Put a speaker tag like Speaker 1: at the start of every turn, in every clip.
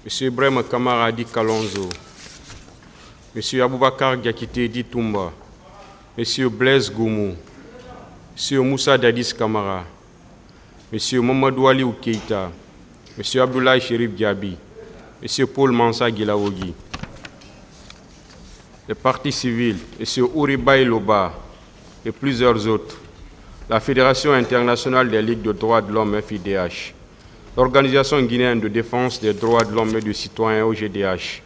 Speaker 1: Monsieur Ibrahim Kamara Di Kalonzo, Monsieur Aboubakar Diakité Di Toumba, Monsieur Blaise Goumou, Monsieur Moussa Dadis Kamara, Monsieur Mamadou Ali Keïta, Monsieur Abdoulaye Chérif Diaby, Monsieur Paul Mansa Guilaogi, les partis civils, Monsieur Ouribaï Loba et plusieurs autres, la Fédération internationale des ligues de droits de l'homme FIDH, l'Organisation guinéenne de défense des droits de l'homme et du citoyen OGDH,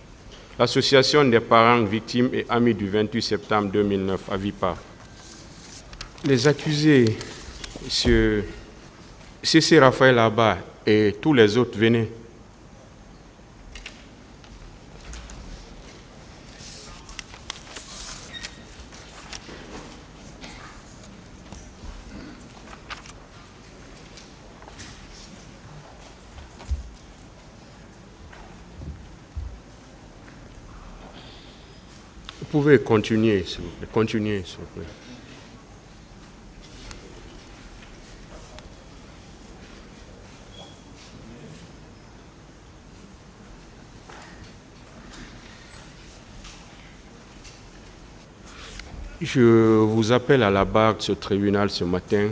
Speaker 1: l'Association des parents victimes et amis du 28 septembre 2009 à VIPA. Les accusés, M. C.C. Raphaël Abba et tous les autres, venaient. Vous pouvez continuer, s'il vous plaît. Continuez, s'il vous plaît. Je vous appelle à la barre de ce tribunal ce matin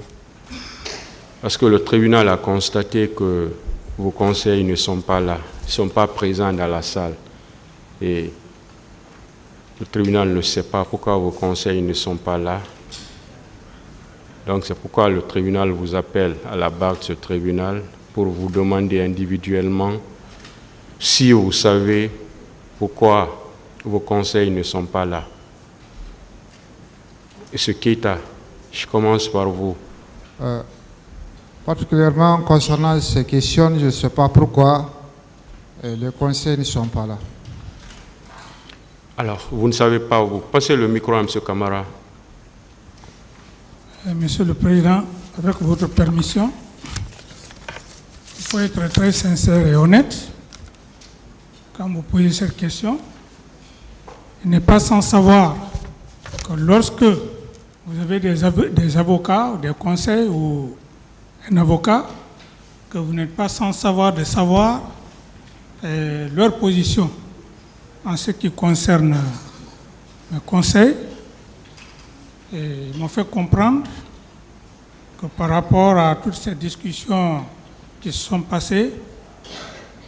Speaker 1: parce que le tribunal a constaté que vos conseils ne sont pas là, ne sont pas présents dans la salle. Et le tribunal ne sait pas pourquoi vos conseils ne sont pas là. Donc c'est pourquoi le tribunal vous appelle à la barre de ce tribunal pour vous demander individuellement si vous savez pourquoi vos conseils ne sont pas là. Et ce Keïta, je commence par vous.
Speaker 2: Particulièrement concernant ces questions, je ne sais pas pourquoi les conseils ne sont pas là.
Speaker 1: Alors, vous ne savez pas, vous passez le micro à M. Kamara.
Speaker 3: Monsieur le Président, avec votre permission, il faut être très sincère et honnête quand vous posez cette question. Il n'est pas sans savoir que lorsque vous avez des avocats ou des conseils ou un avocat, que vous n'êtes pas sans savoir leur position en ce qui concerne mes conseils. Et ils m'ont fait comprendre que par rapport à toutes ces discussions qui se sont passées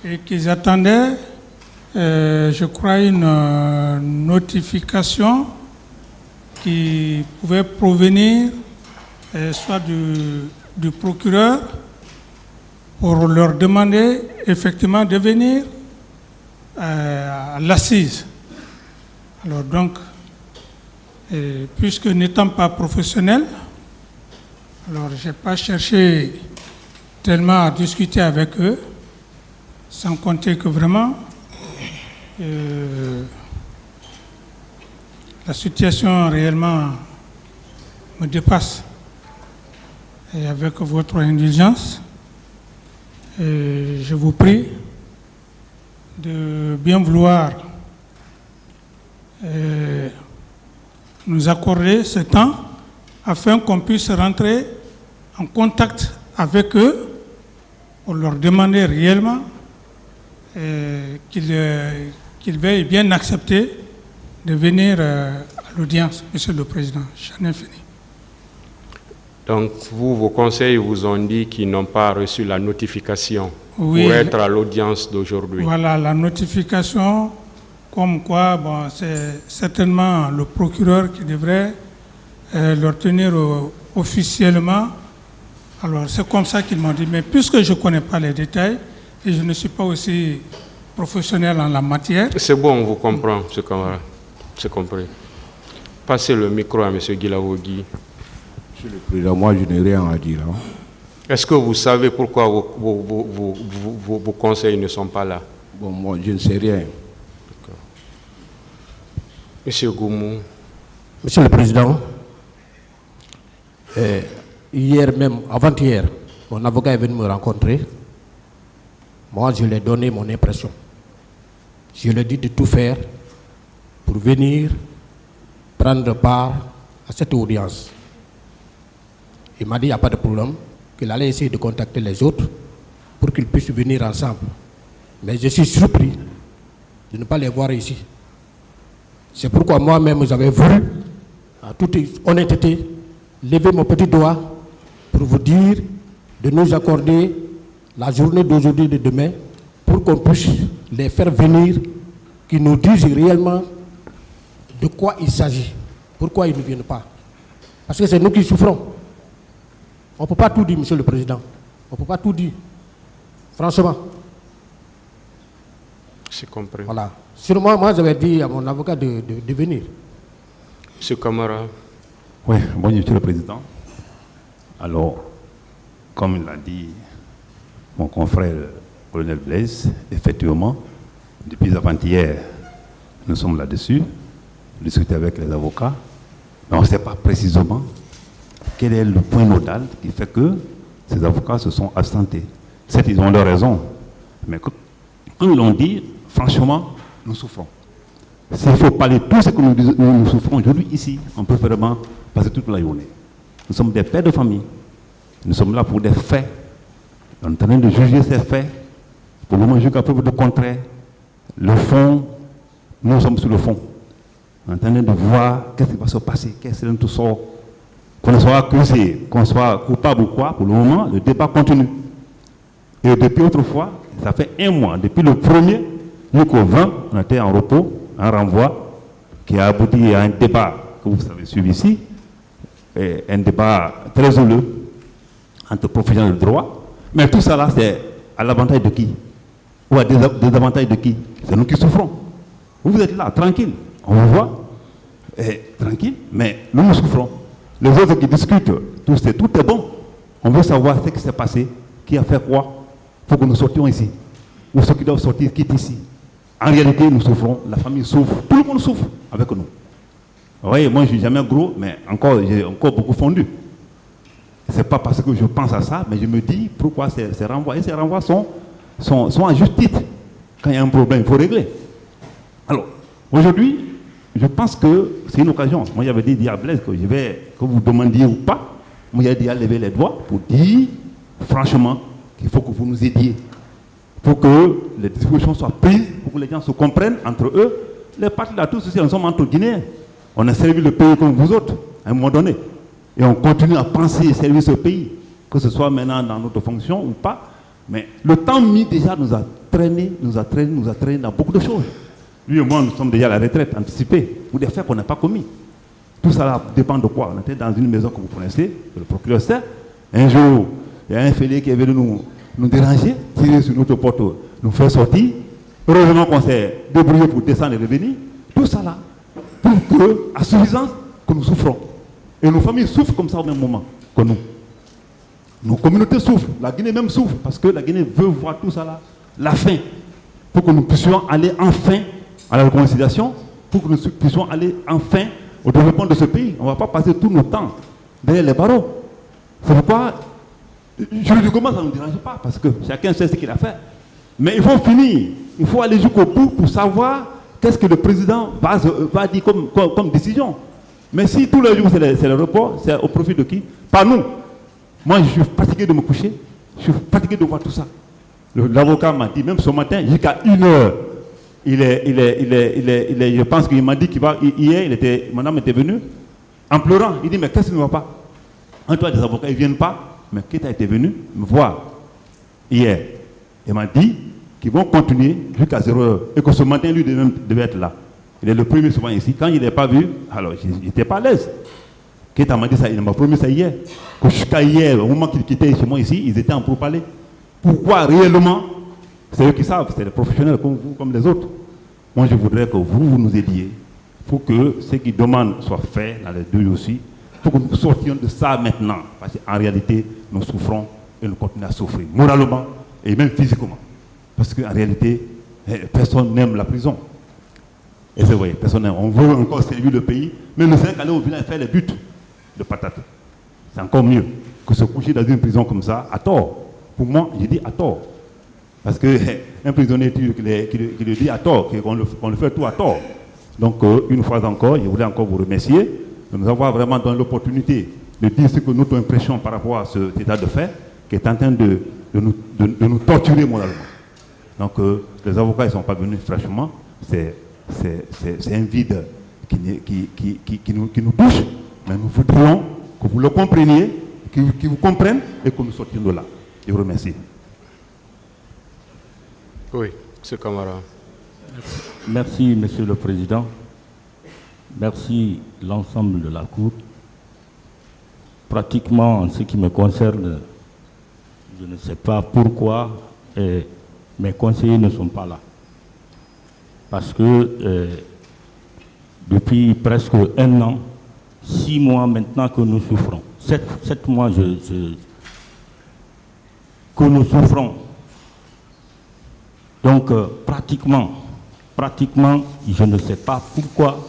Speaker 3: et qu'ils attendaient, je crois, une notification qui pouvait provenir soit du procureur pour leur demander effectivement de venir à l'assise. Alors donc, puisque n'étant pas professionnel, alors je n'ai pas cherché tellement à discuter avec eux, sans compter que vraiment la situation réellement me dépasse. Et avec votre indulgence, je vous prie de bien vouloir nous accorder ce temps afin qu'on puisse rentrer en contact avec eux pour leur demander réellement qu'ils veuillent bien accepter de venir à l'audience, Monsieur le Président. J'en ai fini.
Speaker 1: Donc, vos conseils vous ont dit qu'ils n'ont pas reçu la notification pour être à l'audience d'aujourd'hui.
Speaker 3: Voilà, la notification, comme quoi, bon, c'est certainement le procureur qui devrait leur tenir officiellement. Alors, c'est comme ça qu'ils m'ont dit. Mais puisque je ne connais pas les détails et je ne suis pas aussi professionnel en la matière.
Speaker 1: C'est bon, on vous comprend, M. Kamara. C'est compris. Passez le micro à M. Guilaogi.
Speaker 4: Monsieur le Président, moi je n'ai rien à dire. Hein.
Speaker 1: Est-ce que vous savez pourquoi vos conseils ne sont pas là?
Speaker 4: Bon, moi je ne sais rien.
Speaker 1: Monsieur Goumou.
Speaker 5: Monsieur le Président, hier même, avant-hier, mon avocat est venu me rencontrer. Moi, je lui ai donné mon impression. Je lui ai dit de tout faire pour venir prendre part à cette audience. Il m'a dit qu'il n'y a pas de problème, qu'il allait essayer de contacter les autres pour qu'ils puissent venir ensemble. Mais je suis surpris de ne pas les voir ici. C'est pourquoi moi-même, j'avais voulu, en toute honnêteté, lever mon petit doigt pour vous dire de nous accorder la journée d'aujourd'hui et de demain pour qu'on puisse les faire venir, qui nous disent réellement de quoi il s'agit, pourquoi ils ne viennent pas. Parce que c'est nous qui souffrons. On ne peut pas tout dire, Monsieur le Président. On ne peut pas tout dire. Franchement.
Speaker 1: C'est compris.
Speaker 5: Voilà. Sûrement, moi, j'avais dit à mon avocat de venir.
Speaker 1: Monsieur Camara.
Speaker 6: Oui, bonjour, Monsieur le Président. Alors, comme il l'a dit mon confrère, le colonel Blaise, effectivement, depuis avant-hier, nous sommes là-dessus, discuter avec les avocats, mais on ne sait pas précisément quel est le point nodal qui fait que ces avocats se sont absentés. Certes, ils ont leur raison, mais comme ils l'ont dit, franchement, nous souffrons. S'il faut parler de tout ce que nous souffrons aujourd'hui ici, on peut vraiment passer toute la journée. Nous sommes des pères de famille. Nous sommes là pour des faits. On est en train de juger ces faits. Pour le moment, jusqu'à preuve de contraire. Le fond, nous sommes sur le fond. On est en train de voir qu'est-ce qui va se passer, qu'est-ce qui tout sort. Qu'on soit accusé, qu'on soit coupable ou quoi, pour le moment, le débat continue. Et depuis autrefois, ça fait un mois, depuis le 1er jusqu'au 20, on était en repos, un renvoi qui a abouti à un débat que vous avez suivi ici, et un débat très houleux entre professionnels de droit. Mais tout ça là, c'est à l'avantage de qui? Ou à désavantage de qui? C'est nous qui souffrons. Vous êtes là, tranquille, on vous voit, tranquille, mais nous souffrons. Les autres qui discutent, tout est bon. On veut savoir ce qui s'est passé, qui a fait quoi. Il faut que nous sortions ici. Ou ceux qui doivent sortir quittent ici. En réalité, nous souffrons, la famille souffre, tout le monde souffre avec nous. Vous voyez, moi je ne suis jamais gros, mais j'ai encore beaucoup fondu. Ce n'est pas parce que je pense à ça, mais je me dis pourquoi ces renvois. Et ces renvois sont à juste titre. Quand il y a un problème, il faut régler. Alors, aujourd'hui, je pense que c'est une occasion. Moi j'avais dit à Blaise que que vous demandiez ou pas, moi j'ai dit à lever les doigts pour dire franchement qu'il faut que vous nous aidiez. Pour que les dispositions soient prises, pour que les gens se comprennent entre eux. Les partis là, tous ceci, nous sommes entre Guinéens. On a servi le pays comme vous autres, à un moment donné. Et on continue à penser et servir ce pays, que ce soit maintenant dans notre fonction ou pas. Mais le temps mis déjà nous a traîné dans beaucoup de choses. Lui et moi, nous sommes déjà à la retraite anticipée, pour des faits qu'on n'a pas commis. Tout ça là dépend de quoi? On était dans une maison que vous connaissez, que le procureur sait. Un jour, il y a un fêlé qui est venu nous déranger, tirer sur notre porte, nous faire sortir. Heureusement qu'on s'est débrouillé pour descendre et revenir. Tout ça là, pour que, à suffisance, que nous souffrons. Et nos familles souffrent comme ça au même moment que nous. Nos communautés souffrent, la Guinée même souffre, parce que la Guinée veut voir tout ça là, la fin. Pour que nous puissions aller enfin à la réconciliation, pour que nous puissions aller enfin au développement de ce pays. On ne va pas passer tout notre temps derrière les barreaux. C'est pourquoi, juridiquement, ça ne nous dérange pas, parce que chacun sait ce qu'il a fait. Mais il faut finir, il faut aller jusqu'au bout pour savoir qu'est-ce que le président va dire comme décision. Mais si tous les jours c'est le report, c'est au profit de qui? Pas nous. Moi, je suis fatigué de me coucher, je suis fatigué de voir tout ça. L'avocat m'a dit, même ce matin, jusqu'à 1h, je pense qu'il m'a dit qu'il va, hier, madame était venue, en pleurant. Il dit, mais qu'est-ce qui ne va pas? En toi, des avocats, ils ne viennent pas. Mais Keita était venu me voir hier. Il m'a dit qu'ils vont continuer jusqu'à 0h. Et que ce matin, lui devait être là. Il est le premier souvent ici. Quand il n'est pas vu, alors il n'était pas à l'aise. Keita m'a dit ça, il m'a promis ça hier. Que jusqu'à hier, au moment qu'il quittait chez moi ici, ils étaient en pourparlers. Pourquoi réellement? C'est eux qui savent, c'est les professionnels comme vous, comme les autres. Moi, je voudrais que vous nous aidiez pour que ce qui demandent soit fait dans les deux aussi, pour que nous sortions de ça maintenant. Parce qu'en réalité, nous souffrons et nous continuons à souffrir, moralement et même physiquement. Parce qu'en réalité, personne n'aime la prison. Et c'est vrai, personne n'aime. On veut encore servir le pays, mais le Sénégal aller au village faire les buts de patates. C'est encore mieux que se coucher dans une prison comme ça, à tort. Pour moi, je dis à tort. Parce qu'un prisonnier qui le dit à tort, qu'on le fait tout à tort. Donc, une fois encore, je voulais encore vous remercier de nous avoir vraiment donné l'opportunité de dire ce que notre impression par rapport à cet état de fait qui est en train de nous torturer moralement. Donc les avocats ne sont pas venus fraîchement, c'est un vide qui nous touche, mais nous voudrions que vous le compreniez, qu'ils vous comprennent et que nous sortions de là. Je vous remercie.
Speaker 1: Oui, M. Camara.
Speaker 7: Merci, Monsieur le Président. Merci l'ensemble de la Cour. Pratiquement, en ce qui me concerne, je ne sais pas pourquoi mes conseillers ne sont pas là. Parce que depuis presque 1 an, 6 mois maintenant que nous souffrons, 7 mois que nous souffrons. Donc pratiquement, je ne sais pas pourquoi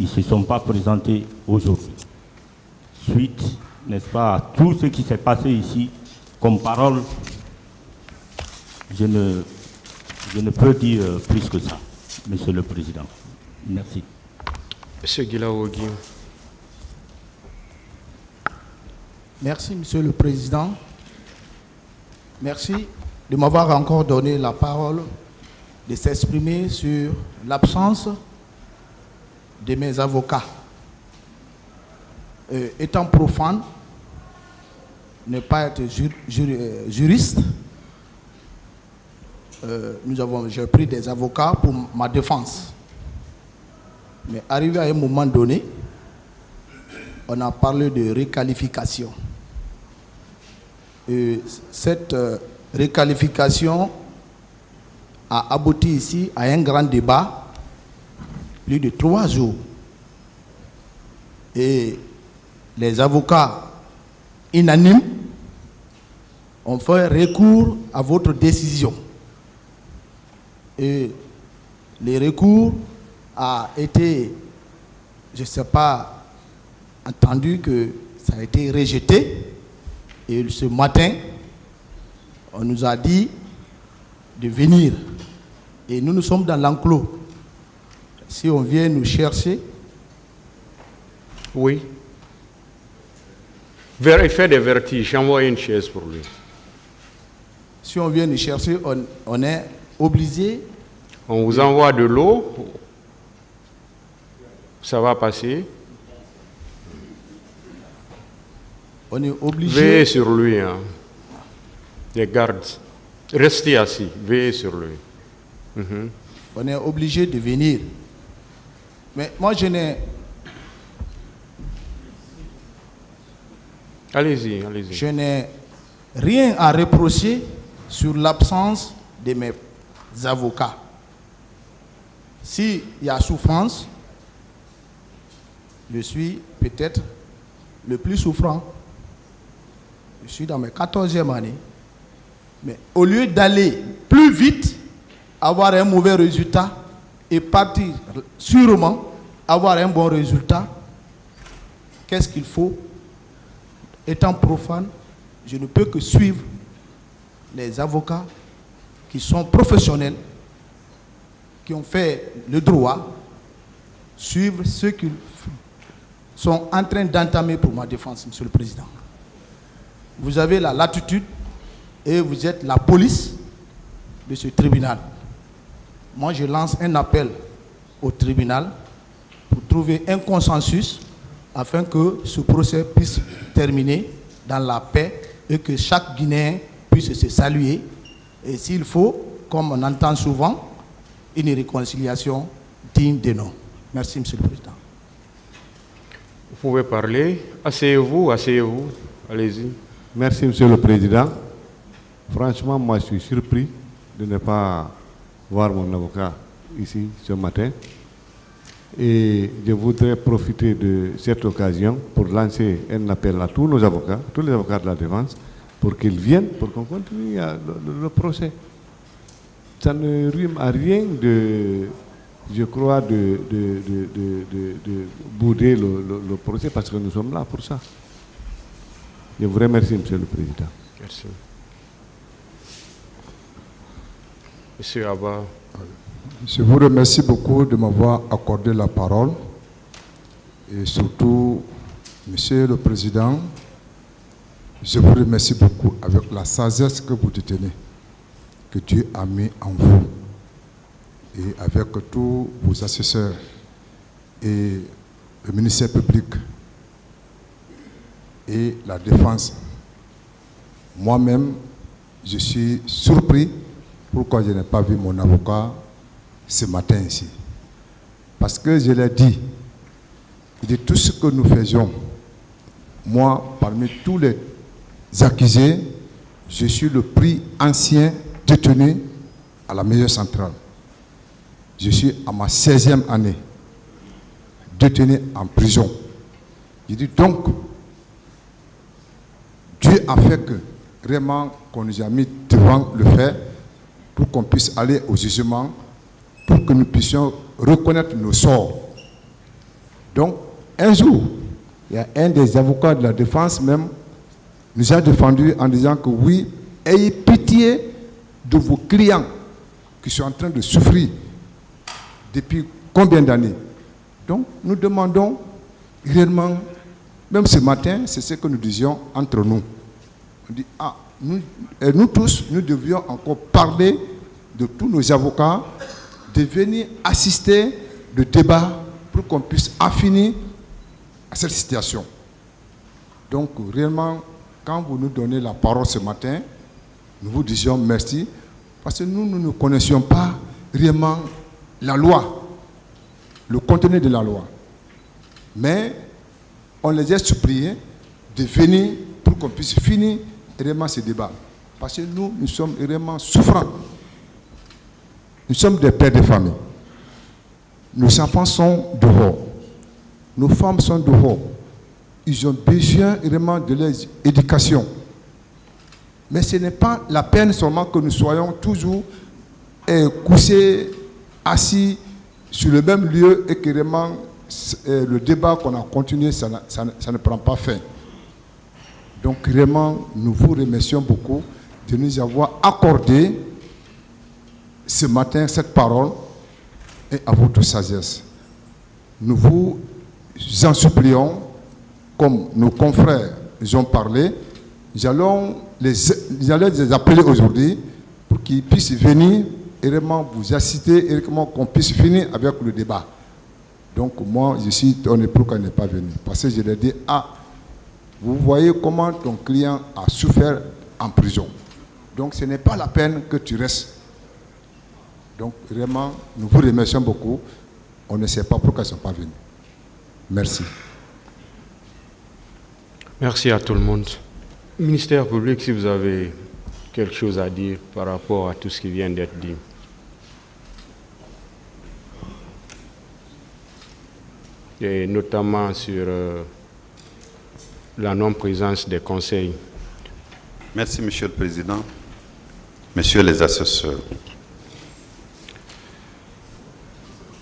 Speaker 7: ils ne se sont pas présentés aujourd'hui. Suite, n'est-ce pas, à tout ce qui s'est passé ici, comme parole, je ne peux dire plus que ça, Monsieur le Président. Merci.
Speaker 1: Monsieur Guilaoui.
Speaker 8: Merci, Monsieur le Président. Merci de m'avoir encore donné la parole de s'exprimer sur l'absence de mes avocats. Étant profane, ne pas être juriste, j'ai pris des avocats pour ma défense. Mais arrivé à un moment donné, on a parlé de requalification. Et cette requalification a abouti ici à un grand débat, plus de 3 jours. Et les avocats unanimes ont fait recours à votre décision. Et le recours a été, je ne sais pas, entendu que ça a été rejeté. Et ce matin, on nous a dit de venir. Et nous sommes dans l'enclos. Si on vient nous chercher...
Speaker 1: Oui. Il fait des vertiges. Envoie une chaise pour lui.
Speaker 8: Si on vient nous chercher, on est obligé...
Speaker 1: On vous envoie de l'eau. Ça va passer.
Speaker 8: On est obligé...
Speaker 1: Veillez sur lui. Hein. Les gardes. Restez assis. Veillez sur lui.
Speaker 8: On est obligé de venir. Mais moi, je n'ai...
Speaker 1: Allez-y, allez-y.
Speaker 8: Je n'ai rien à reprocher sur l'absence de mes avocats. S'il y a souffrance, je suis peut-être le plus souffrant. Je suis dans mes 14e année. Mais au lieu d'aller plus vite, avoir un mauvais résultat et partir sûrement avoir un bon résultat, qu'est-ce qu'il faut? Étant profane, je ne peux que suivre les avocats qui sont professionnels, qui ont fait le droit, suivre ceux qui sont en train d'entamer pour ma défense, Monsieur le Président. Vous avez la latitude et vous êtes la police de ce tribunal. Moi, je lance un appel au tribunal pour trouver un consensus afin que ce procès puisse terminer dans la paix et que chaque Guinéen puisse se saluer. Et s'il faut, comme on entend souvent, une réconciliation digne de nom. Merci, Monsieur le Président.
Speaker 1: Vous pouvez parler. Asseyez-vous, asseyez-vous. Allez-y.
Speaker 4: Merci, Monsieur le Président. Franchement, moi, je suis surpris de ne pas voir mon avocat ici ce matin. Et je voudrais profiter de cette occasion pour lancer un appel à tous nos avocats, tous les avocats de la défense, pour qu'ils viennent, pour qu'on continue le procès. Ça ne rime à rien de, je crois, de bouder le procès, parce que nous sommes là pour ça. Je vous remercie, Monsieur le Président.
Speaker 1: Merci. Monsieur Abba.
Speaker 9: Je vous remercie beaucoup de m'avoir accordé la parole. Et surtout, Monsieur le Président, je vous remercie beaucoup avec la sagesse que vous détenez. que Dieu a mis en vous. Et avec tous vos assesseurs et le ministère public et la défense, moi-même, je suis surpris pourquoi je n'ai pas vu mon avocat ce matin ici. Parce que je l'ai dit, de tout ce que nous faisions, moi, parmi tous les accusés, je suis le plus ancien détenu à la maison centrale. Je suis à ma 16e année, détenu en prison. Je dis donc, Dieu a fait que vraiment qu'on nous a mis devant le fait pour qu'on puisse aller au jugement, pour que nous puissions reconnaître nos sorts. Donc, un jour, il y a un des avocats de la défense même nous a défendu en disant que oui, ayez pitié de vos clients qui sont en train de souffrir depuis combien d'années. Donc, nous demandons réellement, même ce matin, c'est ce que nous disions entre nous. On dit, ah, nous tous, nous devions encore parler de tous nos avocats, de venir assister le débat pour qu'on puisse affiner à cette situation. Donc, réellement, quand vous nous donnez la parole ce matin, nous vous disions merci, parce que nous ne connaissions pas réellement la loi, le contenu de la loi. Mais on les a suppliés de venir pour qu'on puisse finir vraiment ce débat. Parce que nous sommes vraiment souffrants. Nous sommes des pères de famille. Nos enfants sont dehors. Nos femmes sont dehors. Ils ont besoin vraiment de leur éducation. Mais ce n'est pas la peine seulement que nous soyons toujours couchés, assis sur le même lieu et que vraiment le débat qu'on a continué, ça ne prend pas fin. Donc vraiment, nous vous remercions beaucoup de nous avoir accordé ce matin cette parole et à votre sagesse. Nous vous en supplions, comme nos confrères nous ont parlé, nous allons les appeler aujourd'hui pour qu'ils puissent venir et vraiment vous assister et vraiment qu'on puisse finir avec le débat. Donc moi, je suis étonné pourquoi il n'est pas venu. Parce que je lui ai dit, ah, vous voyez comment ton client a souffert en prison. Donc ce n'est pas la peine que tu restes. Donc vraiment, nous vous remercions beaucoup. On ne sait pas pourquoi ils ne sont pas venus. Merci.
Speaker 1: Merci à tout le monde. Ministère public, si vous avez quelque chose à dire par rapport à tout ce qui vient d'être dit. Et notamment sur la non-présence des conseils.
Speaker 6: Merci, Monsieur le Président. Messieurs les assesseurs,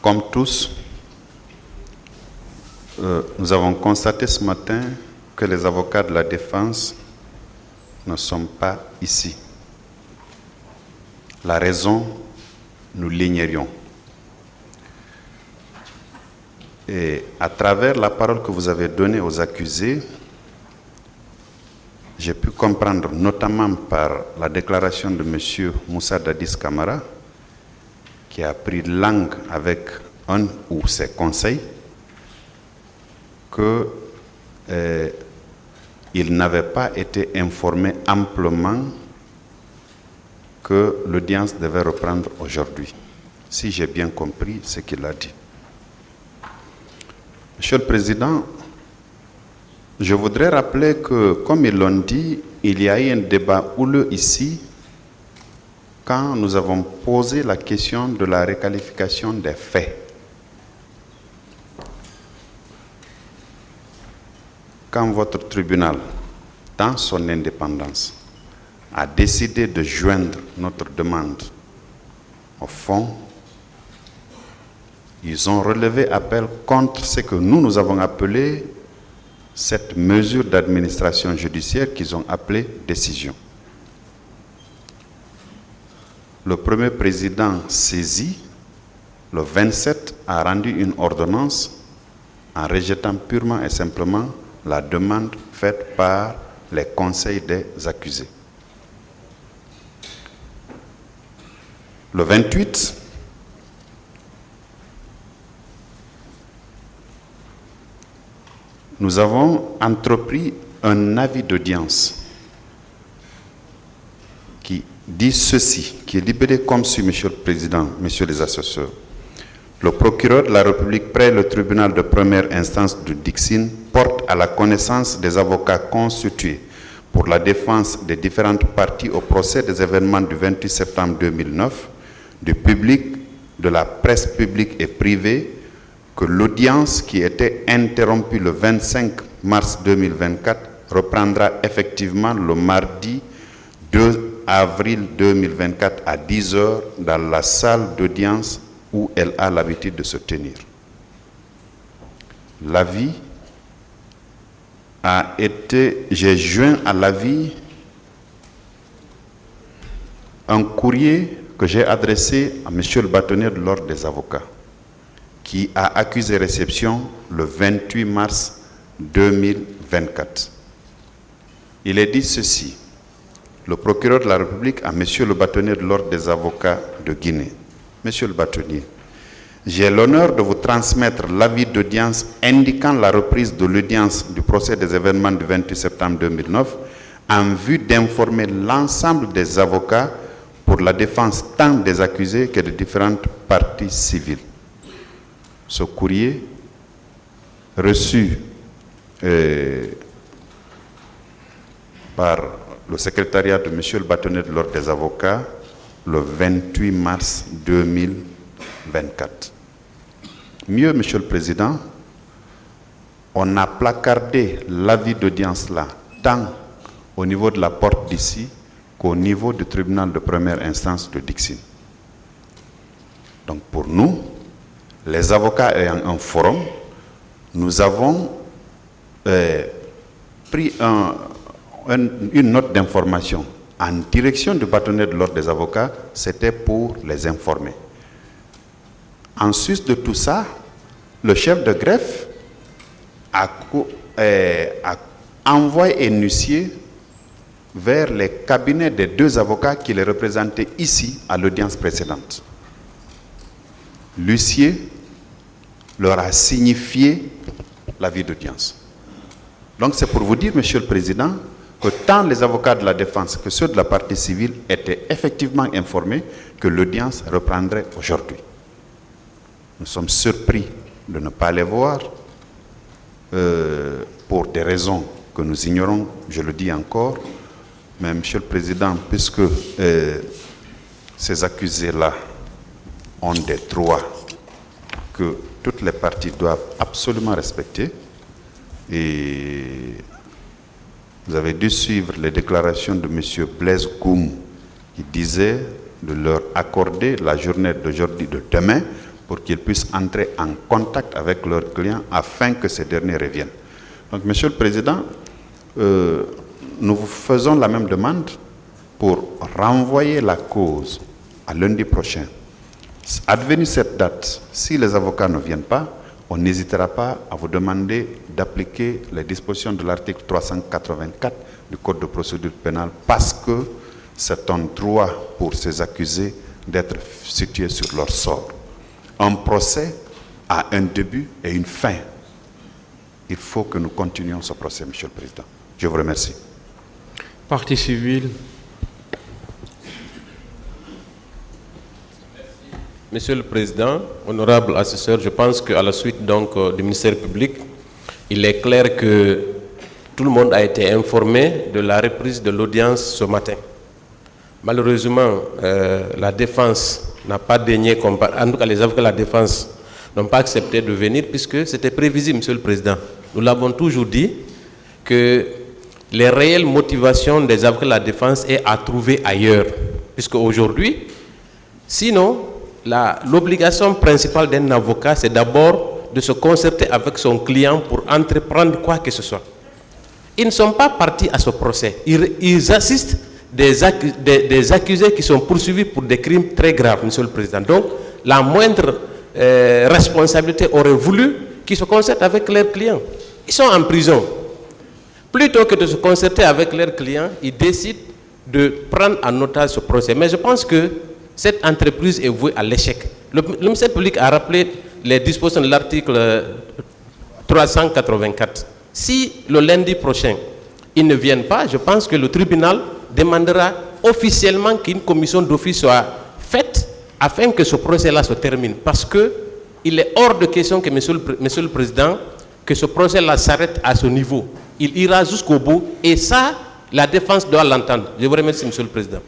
Speaker 6: comme tous, nous avons constaté ce matin que les avocats de la défense ne sont pas ici. La raison, nous l'ignorions. Et à travers la parole que vous avez donnée aux accusés, j'ai pu comprendre, notamment par la déclaration de M. Moussa Dadis Camara, qui a pris langue avec un ou ses conseils, qu'il n'avait pas été informé amplement que l'audience devait reprendre aujourd'hui, si j'ai bien compris ce qu'il a dit. Monsieur le Président, je voudrais rappeler que, comme ils l'ont dit, il y a eu un débat houleux ici quand nous avons posé la question de la requalification des faits. Quand votre tribunal, dans son indépendance, a décidé de joindre notre demande au fond, ils ont relevé appel contre ce que nous avons appelé cette mesure d'administration judiciaire qu'ils ont appelée décision. Le premier président saisi, le 27, a rendu une ordonnance en rejetant purement et simplement la demande faite par les conseils des accusés.
Speaker 10: Le 28, nous avons entrepris un avis d'audience qui dit ceci, qui est libellé comme suit, Monsieur le Président, Messieurs les assesseurs. Le procureur de la République près le tribunal de première instance de Dixine porte à la connaissance des avocats constitués pour la défense des différentes parties au procès des événements du 28 septembre 2009, du public, de la presse publique et privée, que l'audience qui était interrompue le 25 mars 2024 reprendra effectivement le mardi 2 avril 2024 à 10 h dans la salle d'audience où elle a l'habitude de se tenir. L'avis a été, j'ai joint à l'avis un courrier que j'ai adressé à Monsieur le bâtonnier de l'Ordre des avocats, qui a accusé réception le 28 mars 2024. Il est dit ceci: le procureur de la République à Monsieur le bâtonnier de l'Ordre des avocats de Guinée. Monsieur le bâtonnier, j'ai l'honneur de vous transmettre l'avis d'audience indiquant la reprise de l'audience du procès des événements du 28 septembre 2009 en vue d'informer l'ensemble des avocats pour la défense tant des accusés que de différentes parties civiles. Ce courrier reçu par le secrétariat de Monsieur le bâtonnier de l'Ordre des avocats le 28 mars 2024. Mieux, Monsieur le Président, on a placardé l'avis d'audience là, tant au niveau de la porte d'ici qu'au niveau du tribunal de première instance de Dixine. Donc pour nous, les avocats ayant un forum, nous avons pris une note d'information en direction du bâtonnier de l'Ordre des avocats, c'était pour les informer. En sus de tout ça, le chef de greffe a envoyé un huissier vers les cabinets des deux avocats qui les représentaient ici à l'audience précédente. L'huissier leur a signifié l'avis d'audience. Donc c'est pour vous dire, Monsieur le Président, que tant les avocats de la défense que ceux de la partie civile étaient effectivement informés que l'audience reprendrait aujourd'hui. Nous sommes surpris de ne pas les voir pour des raisons que nous ignorons, je le dis encore. Mais Monsieur le Président, puisque ces accusés-là ont des droits que toutes les parties doivent absolument respecter, et vous avez dû suivre les déclarations de M. Blaise Koum qui disait de leur accorder la journée d'aujourd'hui, de demain, pour qu'ils puissent entrer en contact avec leurs clients afin que ces derniers reviennent. Donc, Monsieur le Président, nous vous faisons la même demande pour renvoyer la cause à lundi prochain. Advenue cette date, si les avocats ne viennent pas, on n'hésitera pas à vous demander d'appliquer les dispositions de l'article 384 du Code de procédure pénale parce que c'est un droit pour ces accusés d'être situés sur leur sort. Un procès a un début et une fin. Il faut que nous continuions ce procès, Monsieur le Président. Je vous remercie.
Speaker 1: Partie civile.
Speaker 11: Monsieur le Président, honorable assesseur, je pense qu'à la suite donc du ministère public, il est clair que tout le monde a été informé de la reprise de l'audience ce matin. Malheureusement, la défense n'a pas daigné, en tout cas les avocats de la défense n'ont pas accepté de venir puisque c'était prévisible, Monsieur le Président. Nous l'avons toujours dit que les réelles motivations des avocats de la défense est à trouver ailleurs. Puisque aujourd'hui, sinon, l'obligation principale d'un avocat, c'est d'abord de se concerter avec son client pour entreprendre quoi que ce soit. Ils ne sont pas partis à ce procès. Ils assistent des accusés qui sont poursuivis pour des crimes très graves, Monsieur le Président. Donc, la moindre responsabilité aurait voulu qu'ils se concertent avec leurs clients. Ils sont en prison. Plutôt que de se concerter avec leurs clients, ils décident de prendre en otage ce procès. Mais je pense que cette entreprise est vouée à l'échec. Le ministère public a rappelé les dispositions de l'article 384. Si le lundi prochain, ils ne viennent pas, je pense que le tribunal demandera officiellement qu'une commission d'office soit faite afin que ce procès-là se termine. Parce qu'il est hors de question que, monsieur le Président, que ce procès-là s'arrête à ce niveau. Il ira jusqu'au bout et ça, la défense doit l'entendre. Je vous remercie, Monsieur le Président.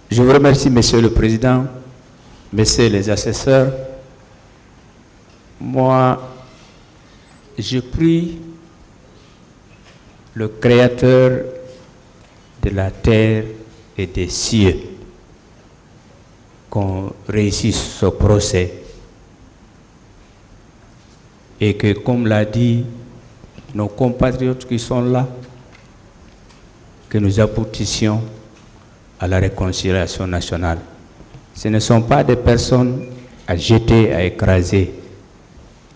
Speaker 12: Je vous remercie, Monsieur le Président, Messieurs les assesseurs. Moi, je prie le Créateur de la terre et des cieux qu'on réussisse ce procès et que, comme l'a dit nos compatriotes qui sont là, que nous aboutissions à la réconciliation nationale. Ce ne sont pas des personnes à jeter, à écraser.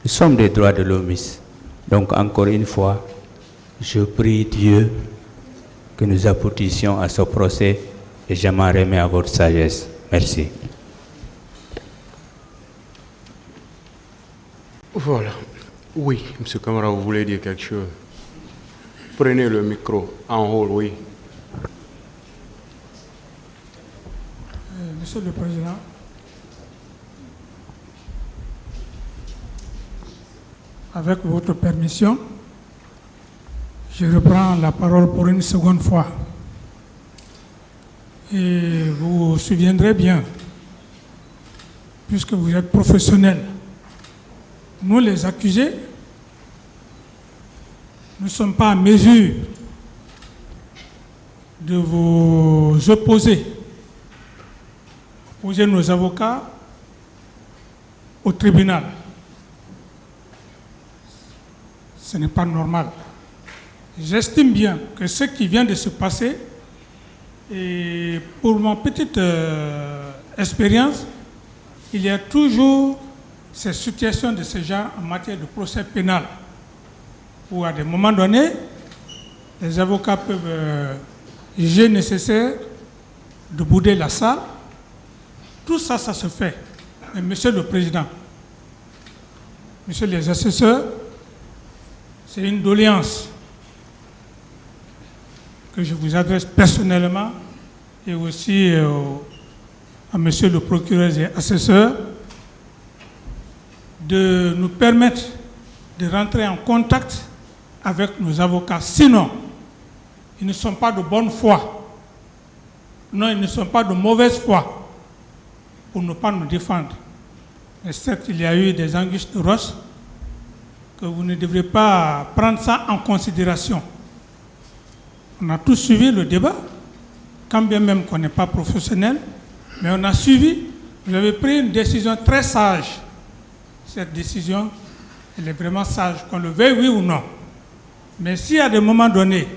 Speaker 12: Nous sommes des droits de l'homme. Donc, encore une fois, je prie Dieu que nous aboutissions à ce procès et je m'en remets à votre sagesse. Merci.
Speaker 1: Voilà. Oui, M. Camara, vous voulez dire quelque chose? Prenez le micro en haut, oui.
Speaker 3: Monsieur le Président, avec votre permission, je reprends la parole pour une seconde fois. Et vous vous souviendrez bien, puisque vous êtes professionnels, nous les accusés, nous ne sommes pas en mesure de vous opposer nos avocats au tribunal. Ce n'est pas normal. J'estime bien que ce qui vient de se passer, et pour ma petite expérience, il y a toujours ces situations de ce genre en matière de procès pénal, où à des moments donnés, les avocats peuvent juger nécessaire de bouder la salle. Tout ça, ça se fait. Mais Monsieur le Président, Messieurs les assesseurs, c'est une doléance que je vous adresse personnellement et aussi à Monsieur le procureur et assesseur de nous permettre de rentrer en contact avec nos avocats. Sinon, ils ne sont pas de bonne foi. Non, ils ne sont pas de mauvaise foi pour ne pas nous défendre. Mais certes, il y a eu des anguilles de roche que vous ne devrez pas prendre ça en considération. On a tous suivi le débat, quand bien même qu'on n'est pas professionnel, mais on a suivi, vous avez pris une décision très sage. Cette décision, elle est vraiment sage, qu'on le veuille oui ou non. Mais si à des moments donnés,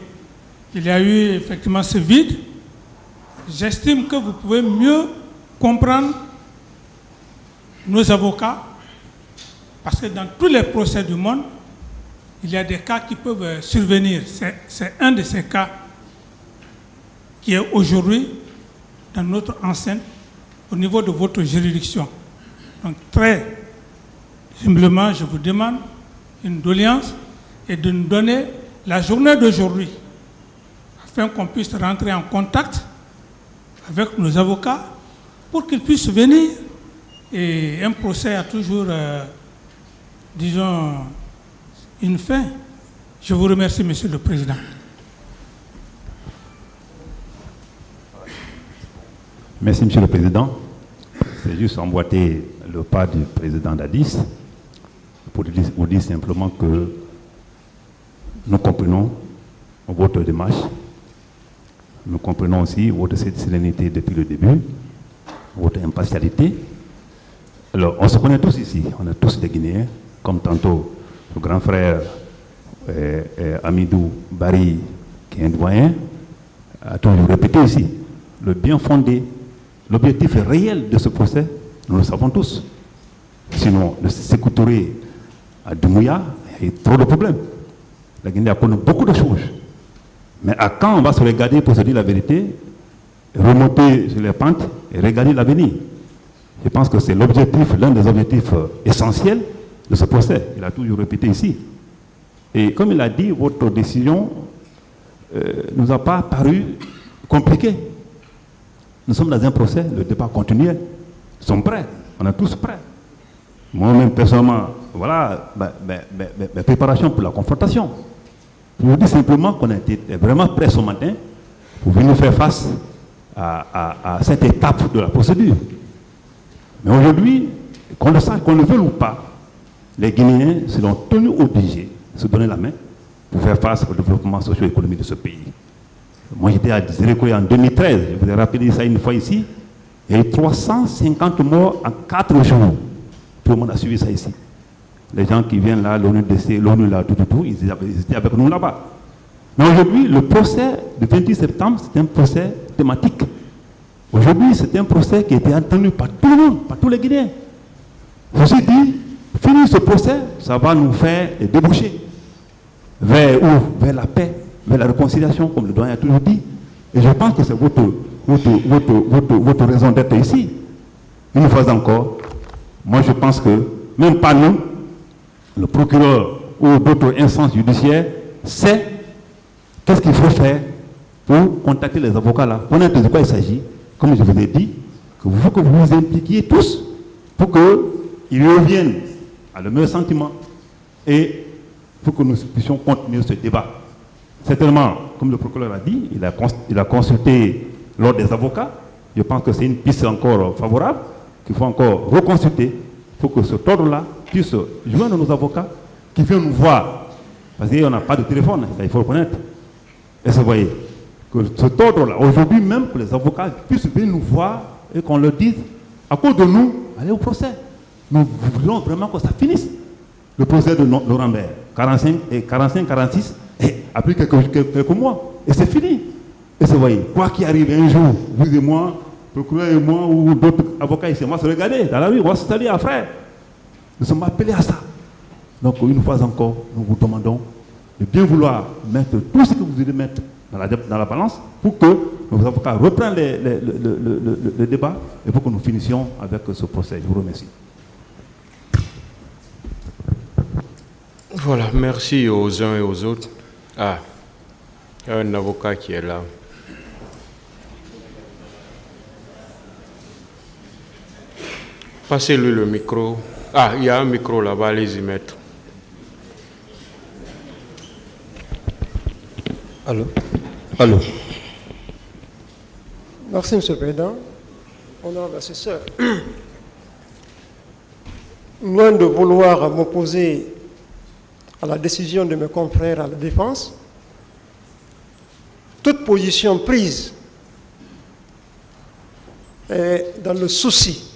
Speaker 3: il y a eu effectivement ce vide, j'estime que vous pouvez mieux comprendre nos avocats, parce que dans tous les procès du monde, il y a des cas qui peuvent survenir. C'est un de ces cas qui est aujourd'hui dans notre enceinte au niveau de votre juridiction. Donc très humblement, je vous demande une doléance et de nous donner la journée d'aujourd'hui afin qu'on puisse rentrer en contact avec nos avocats pour qu'ils puissent venir. Et un procès a toujours, disons, une fin. Je vous remercie, Monsieur le Président.
Speaker 6: Merci, Monsieur le Président. C'est juste emboîter le pas du président Dadis pour vous dire simplement que nous comprenons votre démarche. Nous comprenons aussi votre sérénité depuis le début, votre impartialité. Alors, on se connaît tous ici, on est tous des Guinéens, comme tantôt le grand frère Amidou Bari, qui est un doyen, a toujours répété ici, le bien fondé, l'objectif réel de ce procès, nous le savons tous. Sinon, de s'écouter à Dumouya, il y a trop de problèmes. La Guinée a connu beaucoup de choses. Mais à quand on va se regarder pour se dire la vérité, remonter sur les pentes et regarder l'avenir? Je pense que c'est l'objectif, l'un des objectifs essentiels de ce procès. Il a toujours répété ici. Et comme il a dit, votre décision ne nous a pas paru compliquée. Nous sommes dans un procès, le débat continuel. Nous sommes prêts, on est tous prêts. Moi-même, personnellement, voilà mes préparations pour la confrontation. Je vous dis simplement qu'on était vraiment prêts ce matin pour venir faire face à cette étape de la procédure. Mais aujourd'hui, qu'on le sache, qu'on le veuille ou pas, les Guinéens seront tenus obligés de se donner la main pour faire face au développement socio-économique de ce pays. Moi, j'étais à Zérékoé en 2013, je vous ai rappelé ça une fois ici. Il y a eu 350 morts en 4 jours. Tout le monde a suivi ça ici. Les gens qui viennent là, l'ONU-DC, l'ONU là, tout, ils étaient avec nous là-bas. Mais aujourd'hui, le procès du 28 septembre, c'est un procès thématique. Aujourd'hui, c'est un procès qui a été entendu par tout le monde, par tous les Guinéens. Je me suis dit, finir ce procès, ça va nous faire déboucher. Vers où? Vers la paix, vers la réconciliation, comme le doyen a toujours dit. Et je pense que c'est votre raison d'être ici. Une fois encore, moi je pense que, même pas nous, le procureur ou d'autres instances judiciaires, sait qu'est-ce qu'il faut faire pour contacter les avocats là, connaître de quoi il s'agit, comme je vous ai dit, qu'il faut que vous vous impliquiez tous pour qu'ils reviennent à le meilleur sentiment et pour que nous puissions continuer ce débat. Certainement, comme le procureur a dit, il a consulté l'ordre des avocats. Je pense que c'est une piste encore favorable, qu'il faut encore reconsulter pour que cet ordre-là puisse joindre nos avocats qui viennent nous voir. Parce qu'on n'a pas de téléphone, ça, il faut le connaître. Et vous voyez, que cet ordre-là, aujourd'hui même, que les avocats puissent venir nous voir et qu'on leur dise, à cause de nous, allez au procès. Nous voulons vraiment que ça finisse. Le procès de Laurent Baer, 45-46, et après quelques mois, et c'est fini. Et vous voyez, quoi qu'il arrive un jour, vous et moi, le procureur et moi, ou d'autres avocats ici, on va se regarder dans la rue, on va se saluer à frère. Nous sommes appelés à ça. Donc, une fois encore, nous vous demandons de bien vouloir mettre tout ce que vous voulez mettre dans la balance pour que nos avocats reprennent le débat et pour que nous finissions avec ce procès. Je vous remercie.
Speaker 1: Voilà, merci aux uns et aux autres. Ah, il y a un avocat qui est là. Passez-lui le micro. Ah, il y a un micro là-bas, allez-y mettre.
Speaker 13: Allô? Allô? Merci, M. le Président. Honorable assesseur, loin de vouloir m'opposer à la décision de mes confrères à la défense, toute position prise est dans le souci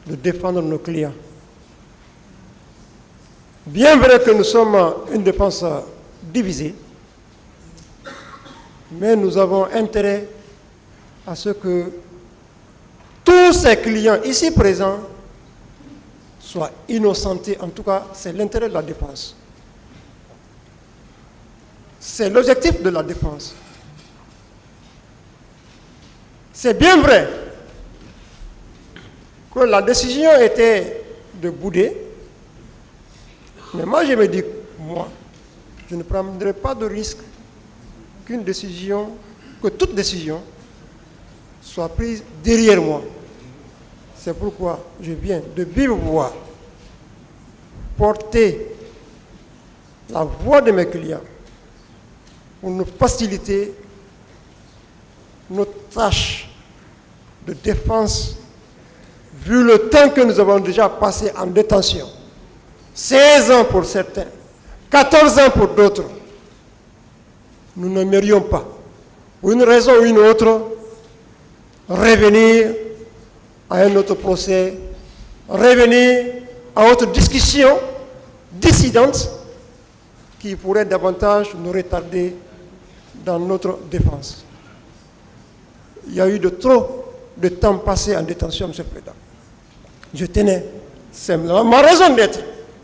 Speaker 13: de défendre nos clients. Bien vrai que nous sommes une défense divisée, mais nous avons intérêt à ce que tous ces clients ici présents soient innocentés. En tout cas, c'est l'intérêt de la défense. C'est l'objectif de la défense. C'est bien vrai que la décision était de bouder, mais moi je me dis, moi, je ne prendrai pas de risque qu'une décision, que toute décision soit prise derrière moi. C'est pourquoi je viens de vive voix porter la voix de mes clients pour nous faciliter notre tâche de défense vu le temps que nous avons déjà passé en détention. 16 ans pour certains, 14 ans pour d'autres. Nous n'aimerions pas, pour une raison ou une autre, revenir à un autre procès, revenir à autre discussion dissidente qui pourrait davantage nous retarder dans notre défense. Il y a eu de trop de temps passé en détention, M. le Président. Je tenais, c'est ma raison d'être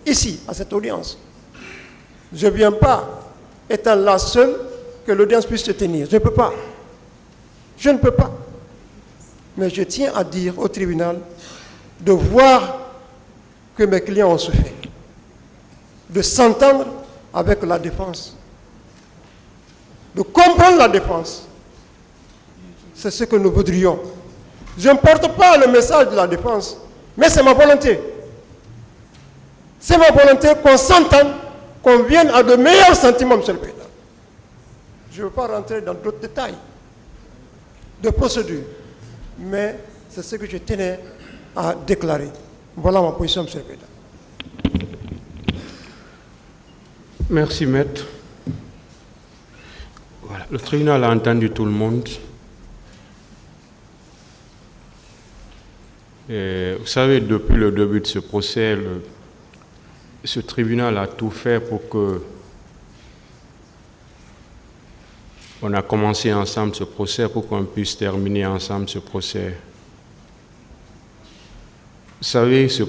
Speaker 13: ici, à cette audience. Je ne viens pas, étant là seul, que l'audience puisse se tenir. Je ne peux pas. Je ne peux pas. Mais je tiens à dire au tribunal de voir que mes clients ont souffert, de s'entendre avec la défense, de comprendre la défense. C'est ce que nous voudrions. Je ne porte pas le message de la défense, mais c'est ma volonté. C'est ma volonté qu'on s'entende, qu'on vienne à de meilleurs sentiments, M. le Président. Je ne veux pas rentrer dans d'autres détails de procédure, mais c'est ce que je tenais à déclarer. Voilà ma position, M. le Président.
Speaker 1: Merci, maître. Voilà. Le tribunal a entendu tout le monde. Et vous savez, depuis le début de ce procès, ce tribunal a tout fait pour que on a commencé ensemble ce procès, pour qu'on puisse terminer ensemble ce procès. Vous savez, ce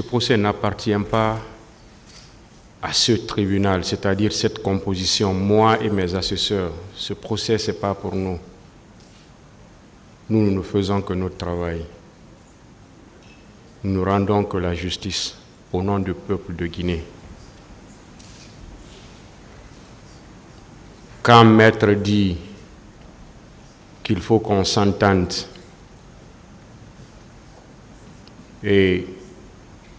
Speaker 1: procès n'appartient pas à ce tribunal, c'est-à-dire cette composition, moi et mes assesseurs. Ce procès, ce n'est pas pour nous. Nous ne faisons que notre travail. Nous rendons que la justice au nom du peuple de Guinée. Quand Maître dit qu'il faut qu'on s'entende et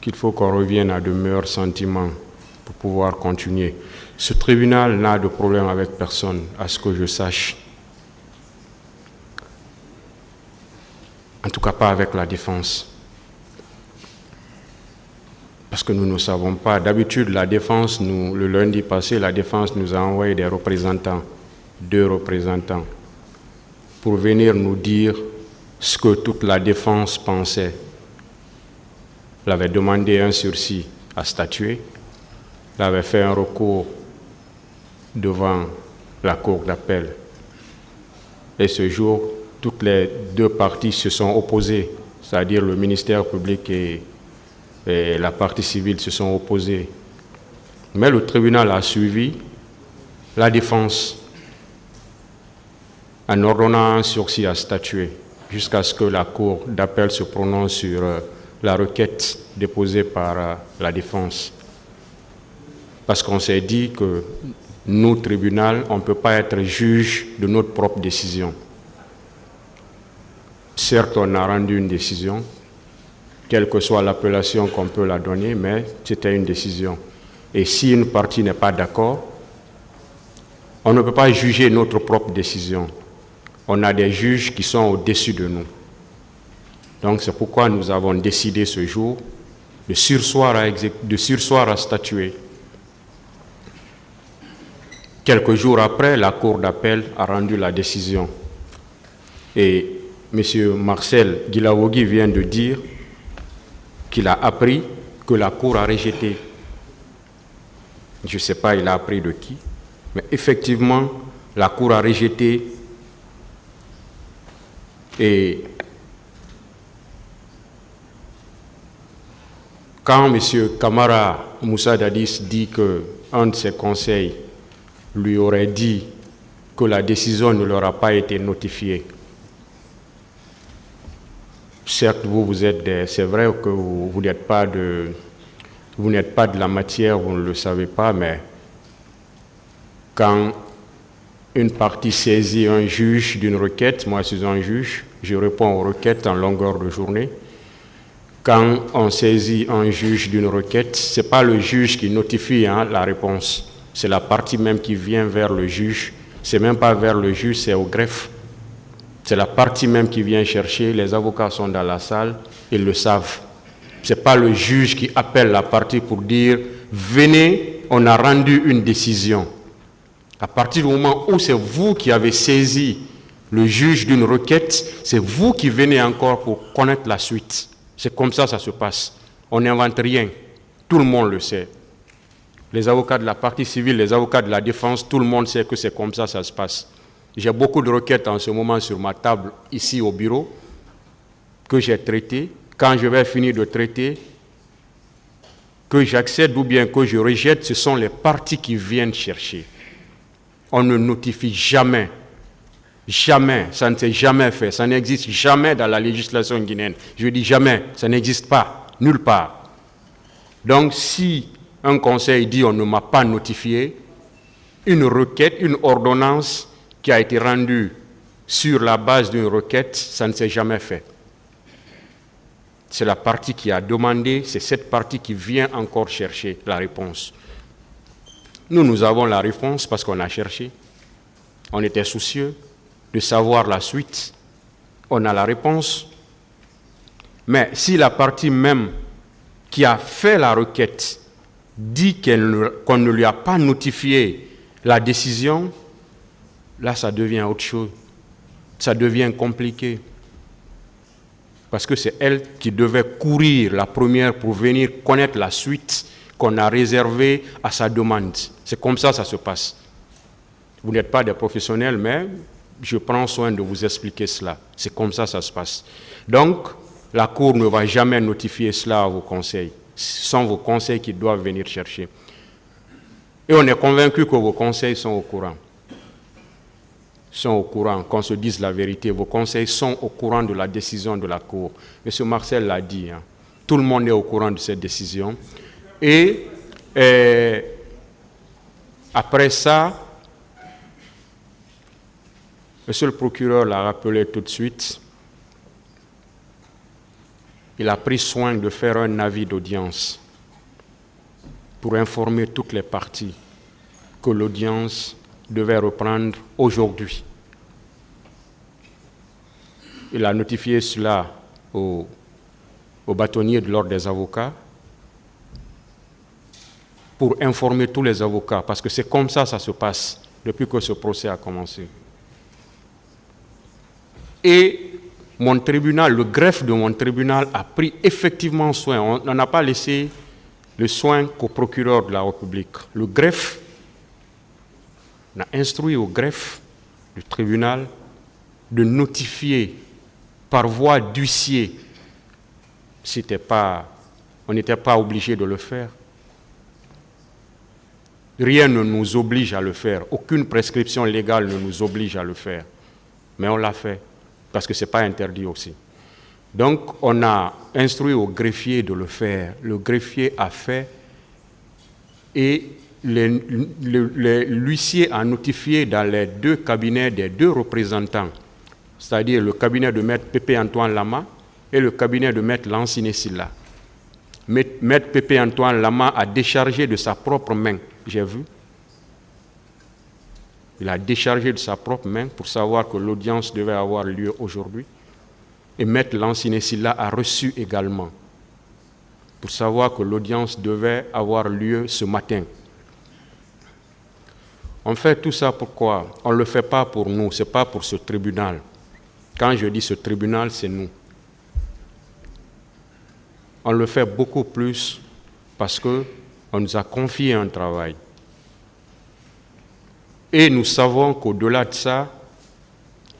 Speaker 1: qu'il faut qu'on revienne à de meilleurs sentiments pour pouvoir continuer, ce tribunal n'a de problème avec personne, à ce que je sache. En tout cas, pas avec la défense. Parce que nous ne savons pas. D'habitude, la défense, le lundi passé, la défense nous a envoyé des représentants, 2 représentants, pour venir nous dire ce que toute la défense pensait. Elle avait demandé un sursis à statuer. Elle avait fait un recours devant la cour d'appel. Et ce jour, toutes les 2 parties se sont opposées, c'est-à-dire le ministère public et la partie civile se sont opposés. Mais le tribunal a suivi la défense en ordonnant un sursis à statuer jusqu'à ce que la cour d'appel se prononce sur la requête déposée par la défense. Parce qu'on s'est dit que nous, tribunal, on ne peut pas être juge de notre propre décision. Certes, on a rendu une décision, quelle que soit l'appellation qu'on peut la donner, mais c'était une décision. Et si une partie n'est pas d'accord, on ne peut pas juger notre propre décision. On a des juges qui sont au-dessus de nous. Donc c'est pourquoi nous avons décidé ce jour de sursoir à statuer. Quelques jours après, la cour d'appel a rendu la décision. Et M. Marcel Guilavogui vient de dire qu'il a appris que la cour a rejeté. Je ne sais pas, il a appris de qui, mais effectivement, la cour a rejeté. Et quand M. Kamara Moussa Dadis dit qu'un de ses conseils lui aurait dit que la décision ne leur a pas été notifiée, certes, vous êtes c'est vrai que vous n'êtes pas de la matière, vous ne le savez pas, mais quand une partie saisit un juge d'une requête, moi je suis un juge, je réponds aux requêtes en longueur de journée. Quand on saisit un juge d'une requête, ce n'est pas le juge qui notifie la réponse, c'est la partie même qui vient vers le juge, ce n'est même pas vers le juge, c'est au greffe. C'est la partie même qui vient chercher, les avocats sont dans la salle, ils le savent. Ce n'est pas le juge qui appelle la partie pour dire « Venez, on a rendu une décision ». À partir du moment où c'est vous qui avez saisi le juge d'une requête, c'est vous qui venez encore pour connaître la suite. C'est comme ça se passe. On n'invente rien. Tout le monde le sait. Les avocats de la partie civile, les avocats de la défense, tout le monde sait que c'est comme ça se passe. J'ai beaucoup de requêtes en ce moment sur ma table, ici au bureau, que j'ai traitées. Quand je vais finir de traiter, que j'accède ou bien que je rejette, ce sont les parties qui viennent chercher. On ne notifie jamais, jamais, ça ne s'est jamais fait, ça n'existe jamais dans la législation guinéenne. Je dis jamais, ça n'existe pas, nulle part. Donc si un conseil dit on ne m'a pas notifié, une requête, une ordonnance qui a été rendue sur la base d'une requête, ça ne s'est jamais fait. C'est la partie qui a demandé, c'est cette partie qui vient encore chercher la réponse. Nous avons la réponse parce qu'on a cherché. On était soucieux de savoir la suite. On a la réponse. Mais si la partie même qui a fait la requête dit qu'on ne lui a pas notifié la décision, là, ça devient autre chose. Ça devient compliqué. Parce que c'est elle qui devait courir la première pour venir connaître la suite qu'on a réservée à sa demande. C'est comme ça que ça se passe. Vous n'êtes pas des professionnels, mais je prends soin de vous expliquer cela. C'est comme ça que ça se passe. Donc, la Cour ne va jamais notifier cela à vos conseils. Ce sont vos conseils qui doivent venir chercher. Et on est convaincu que vos conseils sont au courant. Sont au courant, qu'on se dise la vérité. Vos conseils sont au courant de la décision de la Cour. M. Marcel l'a dit. Hein. Tout le monde est au courant de cette décision. Et après ça, Monsieur le procureur l'a rappelé tout de suite, il a pris soin de faire un avis d'audience pour informer toutes les parties que l'audience devait reprendre aujourd'hui. Il a notifié cela au bâtonnier de l'ordre des avocats pour informer tous les avocats, parce que c'est comme ça que ça se passe depuis que ce procès a commencé. Et mon tribunal, le greffe de mon tribunal a pris effectivement soin. On n'a pas laissé le soin qu'au procureur de la République. Le greffe, on a instruit au greffe du tribunal de notifier par voie d'huissier, on n'était pas obligé de le faire. Rien ne nous oblige à le faire. Aucune prescription légale ne nous oblige à le faire. Mais on l'a fait, parce que ce n'est pas interdit aussi. Donc, on a instruit au greffier de le faire. Le greffier a fait et l'huissier a notifié dans les deux cabinets des deux représentants, c'est-à-dire le cabinet de Maître Pépé Antoine Lama et le cabinet de Maître Lansine Silla. Maître Pépé Antoine Lama a déchargé de sa propre main, j'ai vu. Il a déchargé de sa propre main pour savoir que l'audience devait avoir lieu aujourd'hui. Et Maître Lansine Silla a reçu également pour savoir que l'audience devait avoir lieu ce matin. On fait tout ça pourquoi? On ne le fait pas pour nous, ce n'est pas pour ce tribunal. Quand je dis ce tribunal, c'est nous. On le fait beaucoup plus parce qu'on nous a confié un travail. Et nous savons qu'au-delà de ça,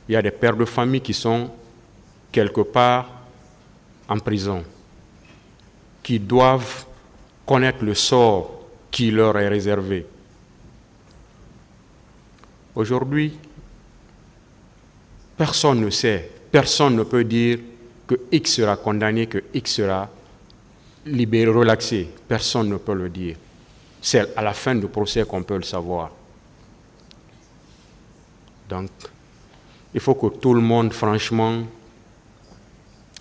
Speaker 1: il y a des pères de famille qui sont quelque part en prison, qui doivent connaître le sort qui leur est réservé. Aujourd'hui, personne ne sait, personne ne peut dire que X sera condamné, que X sera libéré, relaxé. Personne ne peut le dire. C'est à la fin du procès qu'on peut le savoir. Donc, il faut que tout le monde, franchement,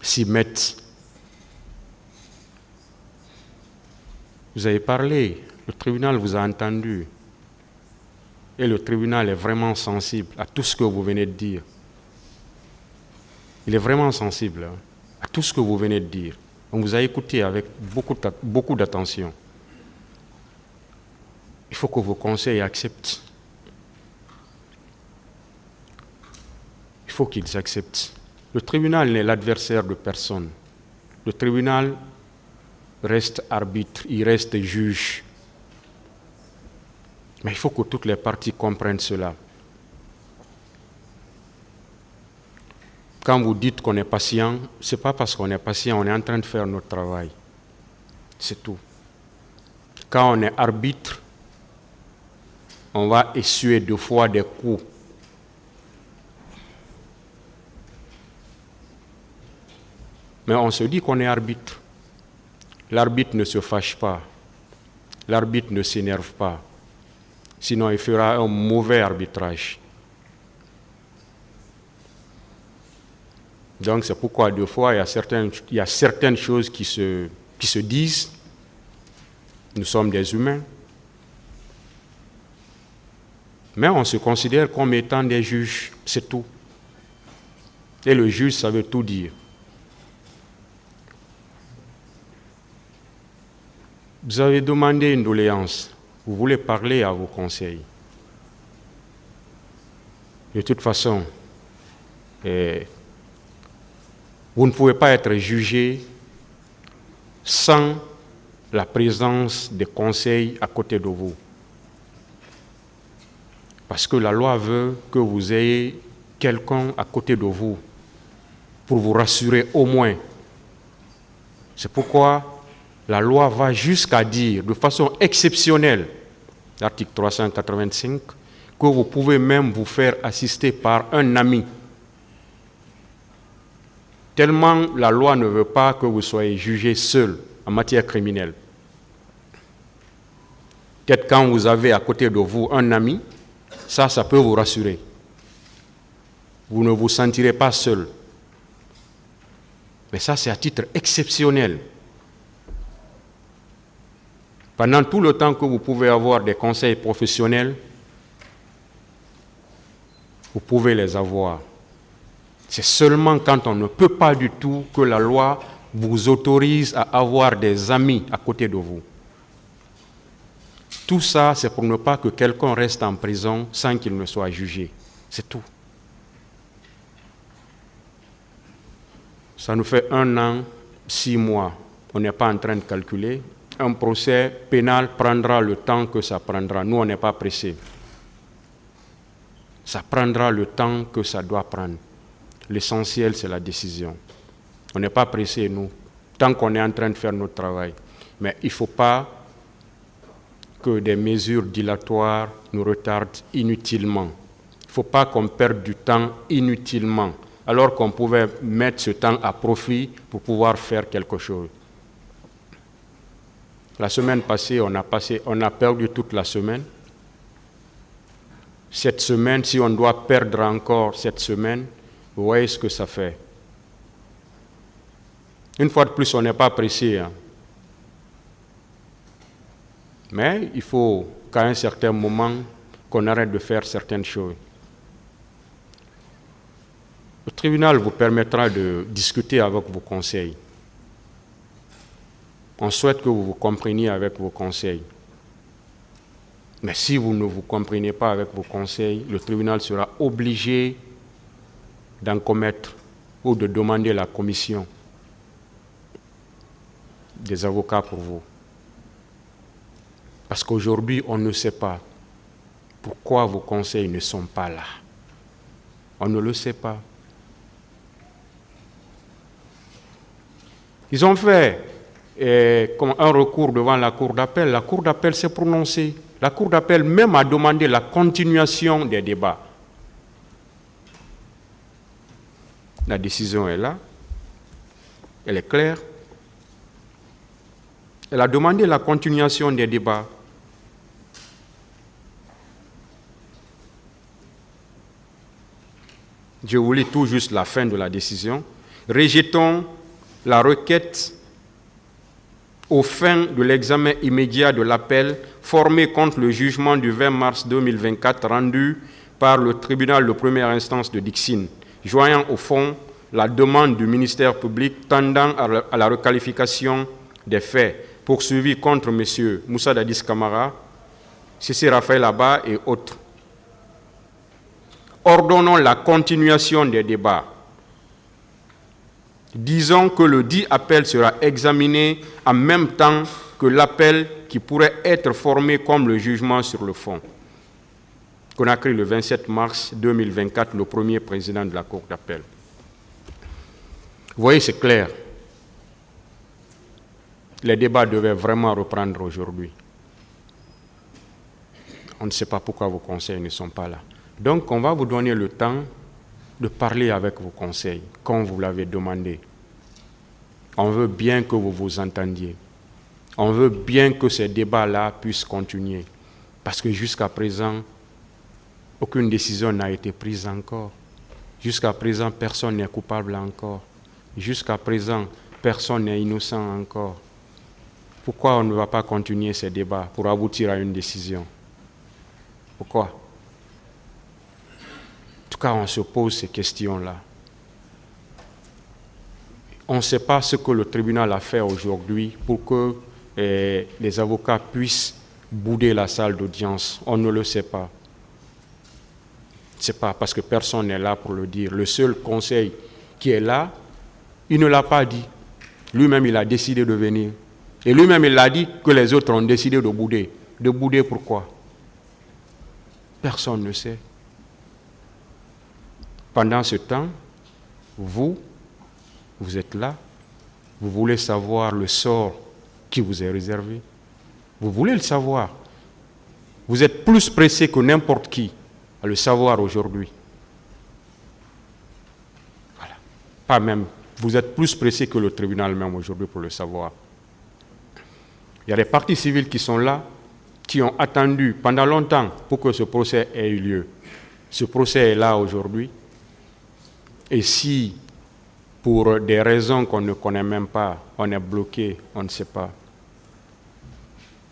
Speaker 1: s'y mette. Vous avez parlé, le tribunal vous a entendu. Et le tribunal est vraiment sensible à tout ce que vous venez de dire. Il est vraiment sensible à tout ce que vous venez de dire. On vous a écouté avec beaucoup d'attention. Il faut que vos conseils acceptent. Il faut qu'ils acceptent. Le tribunal n'est l'adversaire de personne. Le tribunal reste arbitre, il reste juge. Mais il faut que toutes les parties comprennent cela. Quand vous dites qu'on est patient, ce n'est pas parce qu'on est patient, on est en train de faire notre travail. C'est tout. quand on est arbitre, on va essuyer 2 fois des coups. Mais on se dit qu'on est arbitre. L'arbitre ne se fâche pas. L'arbitre ne s'énerve pas. Sinon, il fera un mauvais arbitrage. Donc, c'est pourquoi, 2 fois, il y a certaines choses qui se disent. Nous sommes des humains. Mais on se considère comme étant des juges, c'est tout. Et le juge, ça veut tout dire. Vous avez demandé une doléance. Vous voulez parler à vos conseils. De toute façon, vous ne pouvez pas être jugé sans la présence des conseils à côté de vous. Parce que la loi veut que vous ayez quelqu'un à côté de vous pour vous rassurer au moins. C'est pourquoi la loi va jusqu'à dire de façon exceptionnelle, l'article 385, que vous pouvez même vous faire assister par un ami. Tellement la loi ne veut pas que vous soyez jugé seul en matière criminelle. Peut-être quand vous avez à côté de vous un ami, ça peut vous rassurer. Vous ne vous sentirez pas seul. Mais ça, c'est à titre exceptionnel. Pendant tout le temps que vous pouvez avoir des conseils professionnels, vous pouvez les avoir. C'est seulement quand on ne peut pas du tout que la loi vous autorise à avoir des amis à côté de vous. Tout ça, c'est pour ne pas que quelqu'un reste en prison sans qu'il ne soit jugé. C'est tout. Ça nous fait 1 an, 6 mois. On n'est pas en train de calculer. Un procès pénal prendra le temps que ça prendra. Nous, on n'est pas pressés. Ça prendra le temps que ça doit prendre. L'essentiel, c'est la décision. On n'est pas pressés, nous, tant qu'on est en train de faire notre travail. Mais il ne faut pas que des mesures dilatoires nous retardent inutilement. Il ne faut pas qu'on perde du temps inutilement, alors qu'on pouvait mettre ce temps à profit pour pouvoir faire quelque chose. La semaine passée, on a perdu toute la semaine. Cette semaine, si on doit perdre encore cette semaine, vous voyez ce que ça fait. Une fois de plus, on n'est pas pressé. Mais il faut qu'à un certain moment, qu'on arrête de faire certaines choses. Le tribunal vous permettra de discuter avec vos conseils. On souhaite que vous vous compreniez avec vos conseils. Mais si vous ne vous comprenez pas avec vos conseils, le tribunal sera obligé d'en commettre ou de demander la commission des avocats pour vous. Parce qu'aujourd'hui, on ne sait pas pourquoi vos conseils ne sont pas là. On ne le sait pas. Ils ont fait un recours devant la Cour d'appel. La Cour d'appel s'est prononcée. La Cour d'appel même a demandé la continuation des débats. La décision est là. Elle est claire. Elle a demandé la continuation des débats. Je vous lis tout juste la fin de la décision. Rejetons la requête aux fins de l'examen immédiat de l'appel formé contre le jugement du 20 mars 2024 rendu par le tribunal de première instance de Dixine, joignant au fond la demande du ministère public tendant à la requalification des faits poursuivis contre M. Moussa Dadis Camara, C.C. Raphaël Abba et autres. Ordonnons la continuation des débats. Disons que le dit appel sera examiné en même temps que l'appel qui pourrait être formé comme le jugement sur le fond. Conakry, le 27 mars 2024, le premier président de la Cour d'appel. Vous voyez, c'est clair. Les débats devaient vraiment reprendre aujourd'hui. on ne sait pas pourquoi vos conseils ne sont pas là. Donc, on va vous donner le temps de parler avec vos conseils, comme vous l'avez demandé. On veut bien que vous vous entendiez. On veut bien que ces débats-là puissent continuer. Parce que jusqu'à présent, aucune décision n'a été prise encore. Jusqu'à présent, personne n'est coupable encore. Jusqu'à présent, personne n'est innocent encore. Pourquoi on ne va pas continuer ces débats pour aboutir à une décision? Pourquoi? En tout cas, on se pose ces questions-là. On ne sait pas ce que le tribunal a fait aujourd'hui pour que les avocats puissent bouder la salle d'audience. On ne le sait pas. C'est pas parce que personne n'est là pour le dire. Le seul conseil qui est là, il ne l'a pas dit. Lui-même, il a décidé de venir. Et lui-même, il a dit que les autres ont décidé de bouder. De bouder pourquoi? Personne ne sait. Pendant ce temps, vous êtes là, vous voulez savoir le sort qui vous est réservé. Vous voulez le savoir. Vous êtes plus pressé que n'importe qui à le savoir aujourd'hui. Voilà. Pas même. Vous êtes plus pressé que le tribunal même aujourd'hui pour le savoir. Il y a des parties civiles qui sont là, qui ont attendu pendant longtemps pour que ce procès ait eu lieu. Ce procès est là aujourd'hui. Et si, pour des raisons qu'on ne connaît même pas, on est bloqué, on ne sait pas.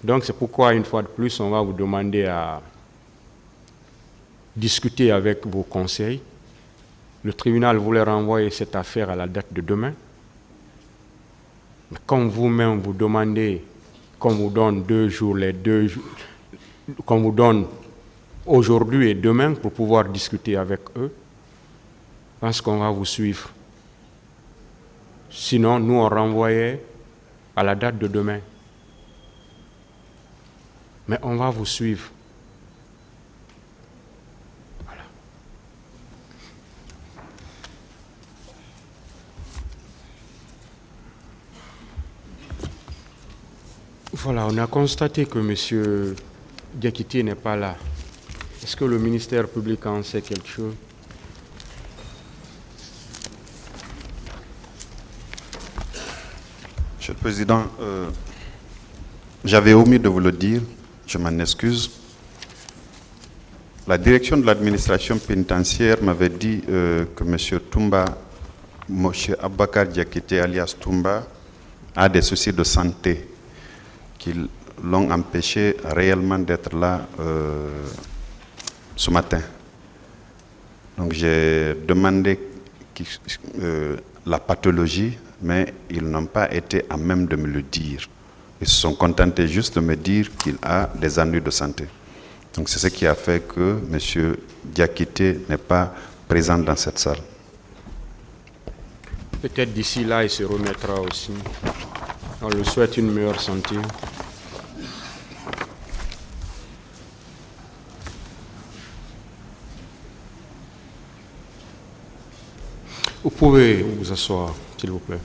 Speaker 1: Donc c'est pourquoi, une fois de plus, on va vous demander à discuter avec vos conseils. Le tribunal voulait renvoyer cette affaire à la date de demain. Mais comme vous-même vous demandez qu'on vous donne 2 jours, les 2 jours, qu'on vous donne aujourd'hui et demain pour pouvoir discuter avec eux, je pense qu'on va vous suivre. Sinon, nous, on renvoyait à la date de demain. Mais on va vous suivre. Voilà. Voilà, on a constaté que M. Diakité n'est pas là. Est-ce que le ministère public en sait quelque chose?
Speaker 10: Monsieur le Président, j'avais omis de vous le dire, je m'en excuse. La direction de l'administration pénitentiaire m'avait dit que M. Toumba, M. Abakar Diakité alias Toumba, a des soucis de santé qui l'ont empêché réellement d'être là ce matin. Donc j'ai demandé la pathologie, mais ils n'ont pas été à même de me le dire. Ils se sont contentés juste de me dire qu'il a des ennuis de santé. Donc c'est ce qui a fait que M. Diakité n'est pas présent dans cette salle.
Speaker 1: Peut-être d'ici là, il se remettra aussi. On lui souhaite une meilleure santé. Vous pouvez vous asseoir, s'il vous plaît.